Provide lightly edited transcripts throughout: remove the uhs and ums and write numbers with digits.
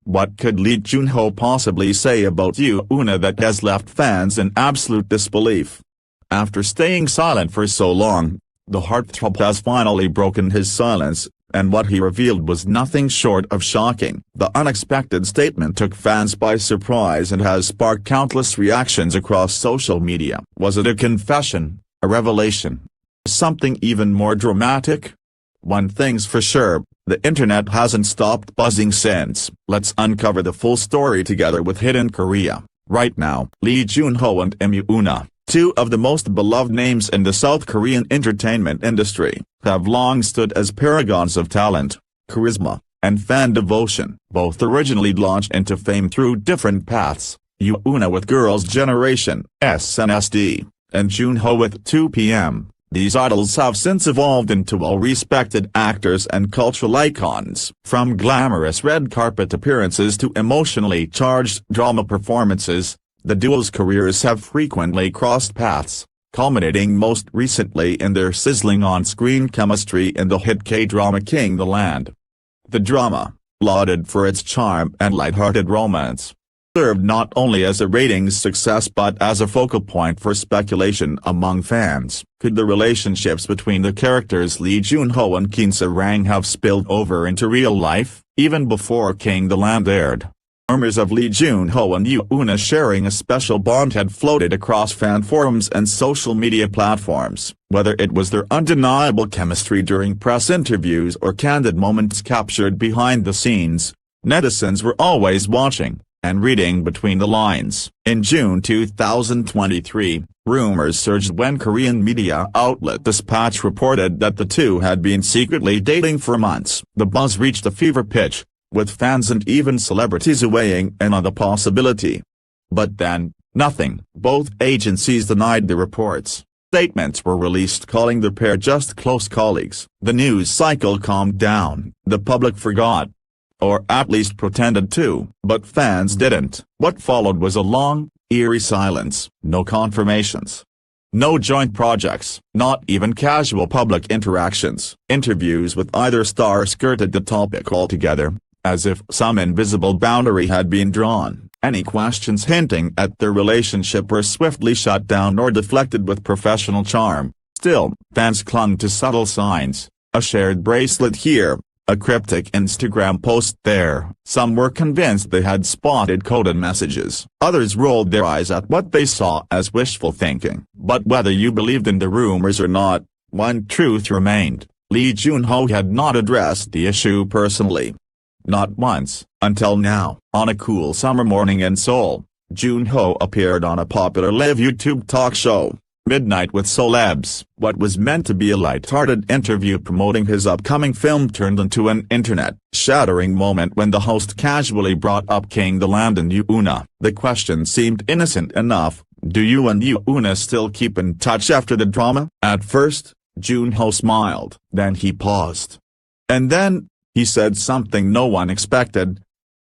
What could Lee Junho possibly say about Yoona that has left fans in absolute disbelief? After staying silent for so long, the heartthrob has finally broken his silence, and what he revealed was nothing short of shocking. The unexpected statement took fans by surprise and has sparked countless reactions across social media. Was it a confession, a revelation, something even more dramatic? One thing's for sure, the internet hasn't stopped buzzing since. Let's uncover the full story together with Hidden Korea. Right now, Lee Junho and Yoona, two of the most beloved names in the South Korean entertainment industry, have long stood as paragons of talent, charisma, and fan devotion. Both originally launched into fame through different paths, Yoona with Girls' Generation SNSD, and Junho with 2PM. These idols have since evolved into well-respected actors and cultural icons. From glamorous red carpet appearances to emotionally charged drama performances, the duo's careers have frequently crossed paths, culminating most recently in their sizzling on-screen chemistry in the hit K-drama King the Land. The drama, lauded for its charm and lighthearted romance, served not only as a ratings success but as a focal point for speculation among fans. Could the relationships between the characters Lee Junho and Kim Se-rang have spilled over into real life? Even before King the Land aired, rumors of Lee Junho and Yoona sharing a special bond had floated across fan forums and social media platforms. Whether it was their undeniable chemistry during press interviews or candid moments captured behind the scenes, netizens were always watching and reading between the lines. In June 2023, rumors surged when Korean media outlet Dispatch reported that the two had been secretly dating for months. The buzz reached a fever pitch, with fans and even celebrities weighing in on the possibility. But then, nothing. Both agencies denied the reports. Statements were released calling the pair just close colleagues. The news cycle calmed down. The public forgot, or at least pretended to. But fans didn't. What followed was a long, eerie silence. No confirmations. No joint projects. Not even casual public interactions. Interviews with either star skirted the topic altogether, as if some invisible boundary had been drawn. Any questions hinting at their relationship were swiftly shut down or deflected with professional charm. Still, fans clung to subtle signs, a shared bracelet here, a cryptic Instagram post there. Some were convinced they had spotted coded messages. Others rolled their eyes at what they saw as wishful thinking. But whether you believed in the rumors or not, one truth remained: Lee Junho had not addressed the issue personally. Not once, until now. On a cool summer morning in Seoul, Junho appeared on a popular live YouTube talk show, Midnight with Celebs. What was meant to be a light-hearted interview promoting his upcoming film turned into an internet-shattering moment when the host casually brought up King the Land and Yoona. The question seemed innocent enough: do you and Yoona still keep in touch after the drama? At first, Junho smiled. Then he paused. And then, he said something no one expected.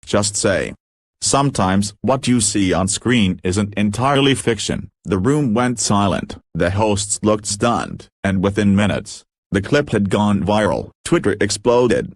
Just say. Sometimes what you see on screen isn't entirely fiction. The room went silent. The hosts looked stunned. And within minutes, the clip had gone viral. Twitter exploded.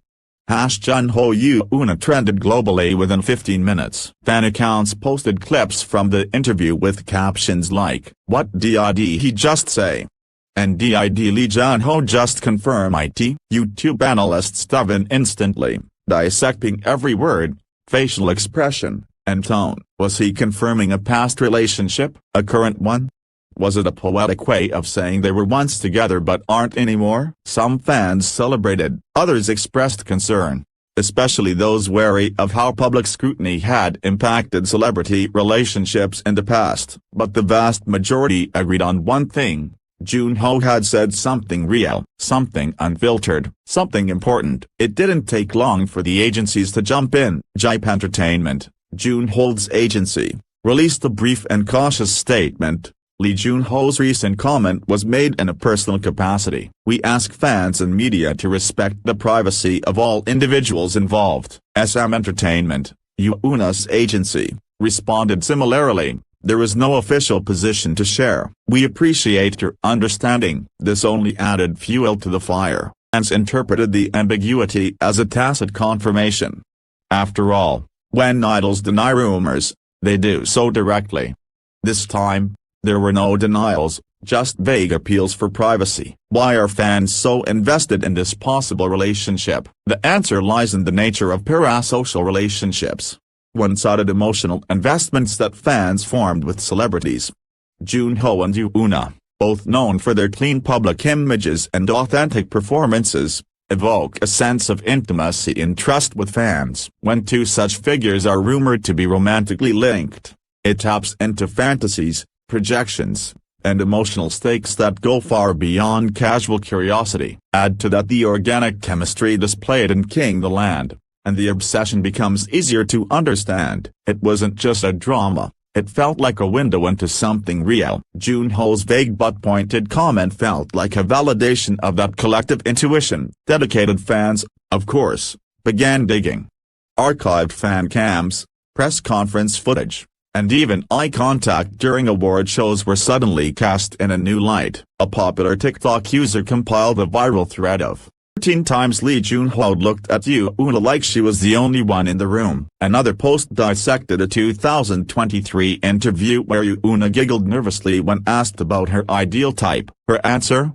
#Junho Yoona trended globally within 15 minutes. Fan accounts posted clips from the interview with captions like, "What did he just say?" and "Did Lee Junho just confirm it?" YouTube analysts dove in instantly, dissecting every word, facial expression, and tone. Was he confirming a past relationship, a current one? Was it a poetic way of saying they were once together but aren't anymore? Some fans celebrated, others expressed concern, especially those wary of how public scrutiny had impacted celebrity relationships in the past. But the vast majority agreed on one thing: Junho had said something real, something unfiltered, something important. It didn't take long for the agencies to jump in. Jipe Entertainment, Junho's agency, released a brief and cautious statement. Lee Junho's recent comment was made in a personal capacity. "We ask fans and media to respect the privacy of all individuals involved." SM Entertainment, Yoona's agency, responded similarly. "There is no official position to share. We appreciate your understanding." This only added fuel to the fire. Fans interpreted the ambiguity as a tacit confirmation. After all, When idols deny rumors, they do so directly. This time, there were no denials, just vague appeals for privacy. Why are fans so invested in this possible relationship? The answer lies in the nature of parasocial relationships. One-sided emotional investments that fans formed with celebrities. Junho and Yoona, both known for their clean public images and authentic performances, evoke a sense of intimacy and trust with fans. When two such figures are rumored to be romantically linked, it taps into fantasies, projections, and emotional stakes that go far beyond casual curiosity. Add to that the organic chemistry displayed in King the Land, and the obsession becomes easier to understand. It wasn't just a drama, it felt like a window into something real. Junho's vague but pointed comment felt like a validation of that collective intuition. Dedicated fans, of course, began digging. Archived fan cams, press conference footage, and even eye contact during award shows were suddenly cast in a new light. A popular TikTok user compiled a viral thread of 13 times Lee Junho looked at Yoona like she was the only one in the room. Another post dissected a 2023 interview where Yoona giggled nervously when asked about her ideal type. Her answer?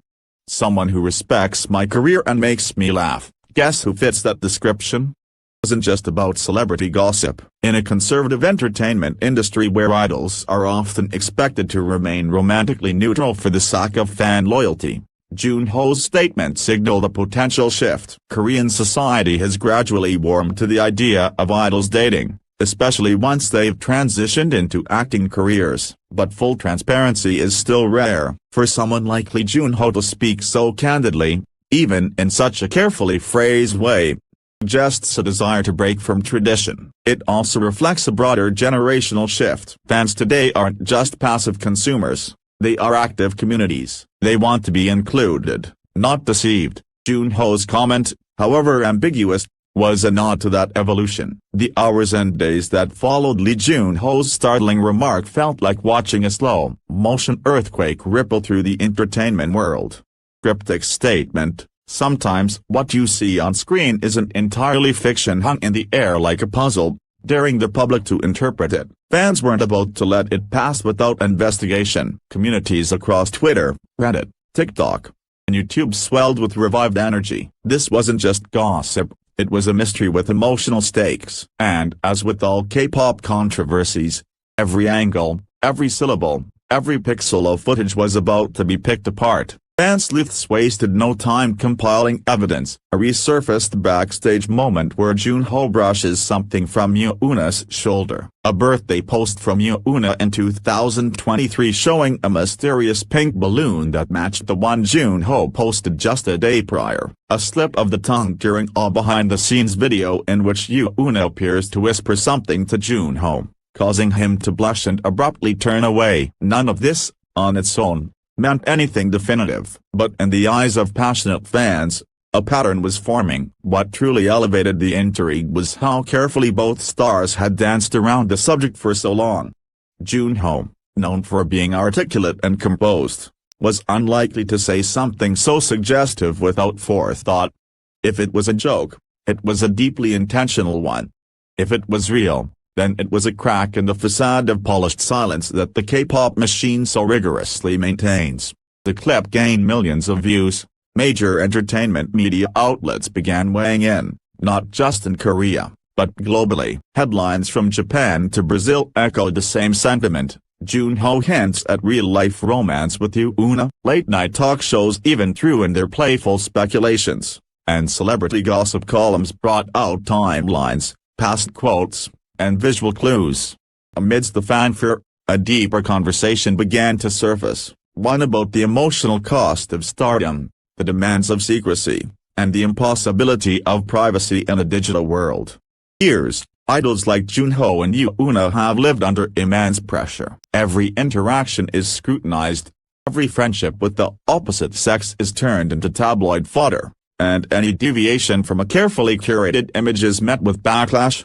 Someone who respects my career and makes me laugh. Guess who fits that description? Isn't just about celebrity gossip. In a conservative entertainment industry where idols are often expected to remain romantically neutral for the sake of fan loyalty, Junho's statement signaled a potential shift. Korean society has gradually warmed to the idea of idols dating, especially once they've transitioned into acting careers. But full transparency is still rare. For someone like Lee Junho to speak so candidly, even in such a carefully phrased way, suggests a desire to break from tradition. It also reflects a broader generational shift. Fans today aren't just passive consumers, they are active communities. They want to be included, not deceived. Junho's comment, however ambiguous, was a nod to that evolution. The hours and days that followed Lee Junho's startling remark felt like watching a slow-motion earthquake ripple through the entertainment world. Cryptic statement. Sometimes what you see on screen isn't entirely fiction hung in the air like a puzzle, daring the public to interpret it. Fans weren't about to let it pass without investigation. Communities across Twitter, Reddit, TikTok, and YouTube swelled with revived energy. This wasn't just gossip, it was a mystery with emotional stakes. And as with all K-pop controversies, every angle, every syllable, every pixel of footage was about to be picked apart. Fan sleuths wasted no time compiling evidence. A resurfaced backstage moment where Junho brushes something from Yoona's shoulder. A birthday post from Yoona in 2023 showing a mysterious pink balloon that matched the one Junho posted just a day prior. A slip of the tongue during a behind-the-scenes video in which Yoona appears to whisper something to Junho, causing him to blush and abruptly turn away. None of this, on its own, meant anything definitive. But in the eyes of passionate fans, a pattern was forming. What truly elevated the intrigue was how carefully both stars had danced around the subject for so long. Junho, known for being articulate and composed, was unlikely to say something so suggestive without forethought. If it was a joke, it was a deeply intentional one. If it was real, then it was a crack in the facade of polished silence that the K-pop machine so rigorously maintains. The clip gained millions of views. Major entertainment media outlets began weighing in, not just in Korea, but globally. Headlines from Japan to Brazil echoed the same sentiment. Junho hints at real-life romance with Yoona. Late-night talk shows even threw in their playful speculations, and celebrity gossip columns brought out timelines, past quotes, and visual clues. Amidst the fanfare, a deeper conversation began to surface, one about the emotional cost of stardom, the demands of secrecy, and the impossibility of privacy in a digital world. Years, idols like Junho and Yoona have lived under immense pressure. Every interaction is scrutinized, every friendship with the opposite sex is turned into tabloid fodder, and any deviation from a carefully curated image is met with backlash.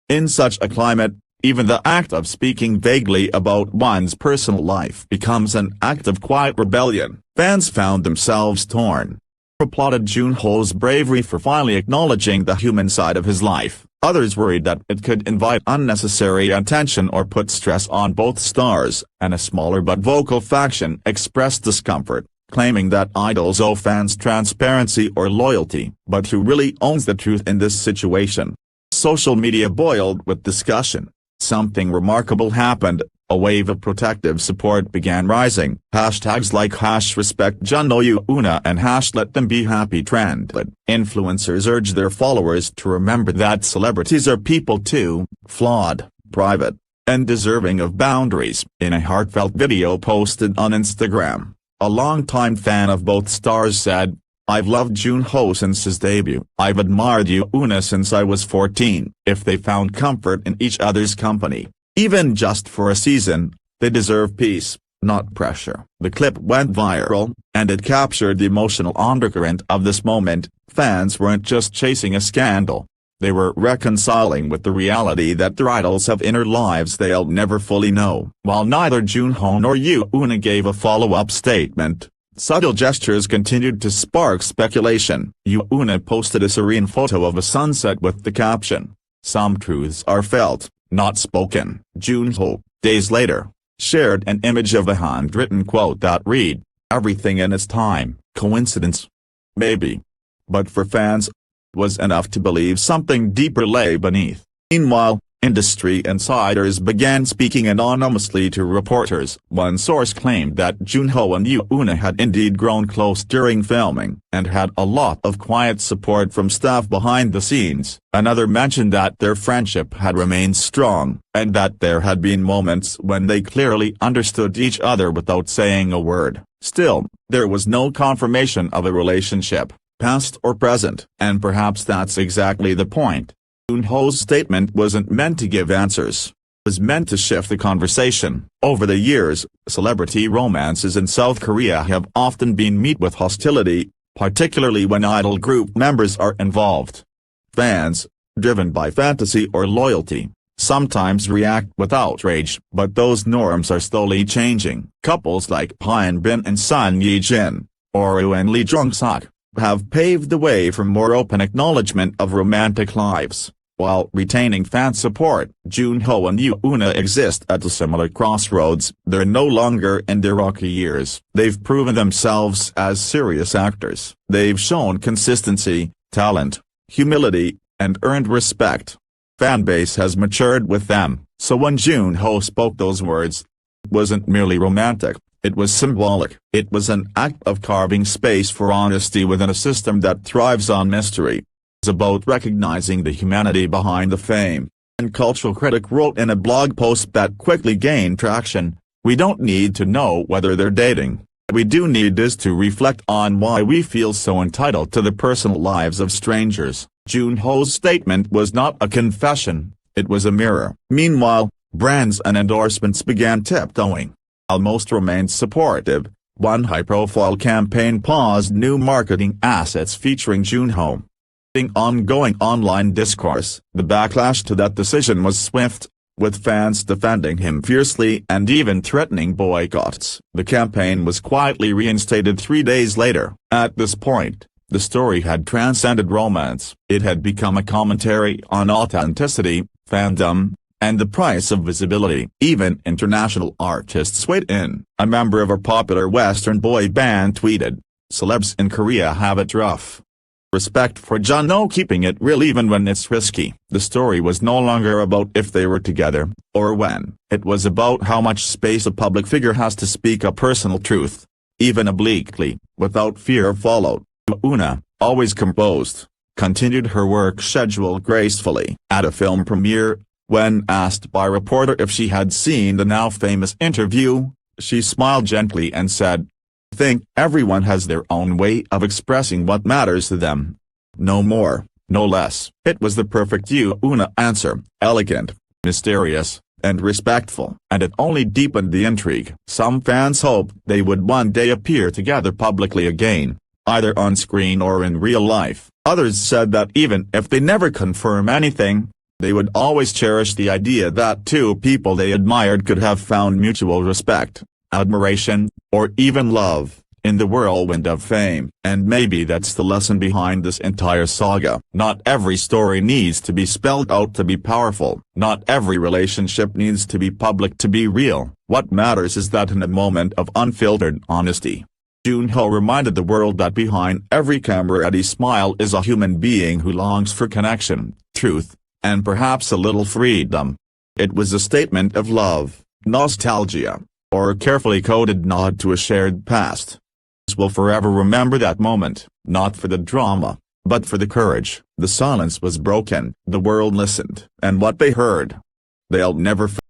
In such a climate, even the act of speaking vaguely about one's personal life becomes an act of quiet rebellion. Fans found themselves torn. Applauded Junho's bravery for finally acknowledging the human side of his life. Others worried that it could invite unnecessary attention or put stress on both stars, and a smaller but vocal faction expressed discomfort, claiming that idols owe fans transparency or loyalty. But who really owns the truth in this situation? Social media boiled with discussion. Something remarkable happened. A wave of protective support began rising. Hashtags like #RespectJunho Yoona and #LetThemBeHappy trended. Influencers urged their followers to remember that celebrities are people too, flawed, private, and deserving of boundaries. In a heartfelt video posted on Instagram, a longtime fan of both stars said, "I've loved Junho since his debut. I've admired Yoona since I was 14. If they found comfort in each other's company, even just for a season, they deserve peace, not pressure." The clip went viral, and it captured the emotional undercurrent of this moment. Fans weren't just chasing a scandal. They were reconciling with the reality that their idols have inner lives they'll never fully know. While neither Junho nor Yoona gave a follow-up statement, subtle gestures continued to spark speculation. Yoona posted a serene photo of a sunset with the caption, "Some truths are felt, not spoken." Junho, days later, shared an image of a handwritten quote that read, "Everything in its time." Coincidence? Maybe. But for fans, it was enough to believe something deeper lay beneath. Meanwhile, industry insiders began speaking anonymously to reporters. One source claimed that Junho and Yoona had indeed grown close during filming, and had a lot of quiet support from staff behind the scenes. Another mentioned that their friendship had remained strong, and that there had been moments when they clearly understood each other without saying a word. Still, there was no confirmation of a relationship, past or present. And perhaps that's exactly the point. Junho's statement wasn't meant to give answers. It was meant to shift the conversation. Over the years, celebrity romances in South Korea have often been met with hostility, particularly when idol group members are involved. Fans, driven by fantasy or loyalty, sometimes react with outrage. But those norms are slowly changing. Couples like Hyun Bin and Son Ye Jin, or Woo and Lee Jong Suk, have paved the way for more open acknowledgement of romantic lives. While retaining fan support, Junho and Yoona exist at a similar crossroads. They're no longer in their rocky years. They've proven themselves as serious actors. They've shown consistency, talent, humility, and earned respect. Fanbase has matured with them. So when Junho spoke those words, it wasn't merely romantic. It was symbolic. It was an act of carving space for honesty within a system that thrives on mystery. It's about recognizing the humanity behind the fame. And cultural critic wrote in a blog post that quickly gained traction, "We don't need to know whether they're dating. What we do need is to reflect on why we feel so entitled to the personal lives of strangers." Junho's statement was not a confession, it was a mirror. Meanwhile, brands and endorsements began tiptoeing. While most remained supportive, one high-profile campaign paused new marketing assets featuring Junho. In ongoing online discourse, the backlash to that decision was swift, with fans defending him fiercely and even threatening boycotts. The campaign was quietly reinstated 3 days later. At this point, the story had transcended romance. It had become a commentary on authenticity, fandom, and the price of visibility. Even international artists weighed in. A member of a popular Western boy band tweeted, "Celebs in Korea have it rough. Respect for Junho keeping it real even when it's risky." The story was no longer about if they were together, or when. It was about how much space a public figure has to speak a personal truth, even obliquely, without fear of fallout. Yoona, always composed, continued her work schedule gracefully. At a film premiere, when asked by a reporter if she had seen the now-famous interview, she smiled gently and said, "I think everyone has their own way of expressing what matters to them. No more, no less." It was the perfect Yoona answer, elegant, mysterious, and respectful. And it only deepened the intrigue. Some fans hoped they would one day appear together publicly again, either on screen or in real life. Others said that even if they never confirm anything, they would always cherish the idea that two people they admired could have found mutual respect, admiration, or even love, in the whirlwind of fame. And maybe that's the lesson behind this entire saga. Not every story needs to be spelled out to be powerful. Not every relationship needs to be public to be real. What matters is that in a moment of unfiltered honesty, Junho reminded the world that behind every camera-ready smile is a human being who longs for connection, truth, and perhaps a little freedom. It was a statement of love, nostalgia, or a carefully coded nod to a shared past. Will forever remember that moment, not for the drama, but for the courage. The silence was broken, the world listened, and what they heard, they'll never forget.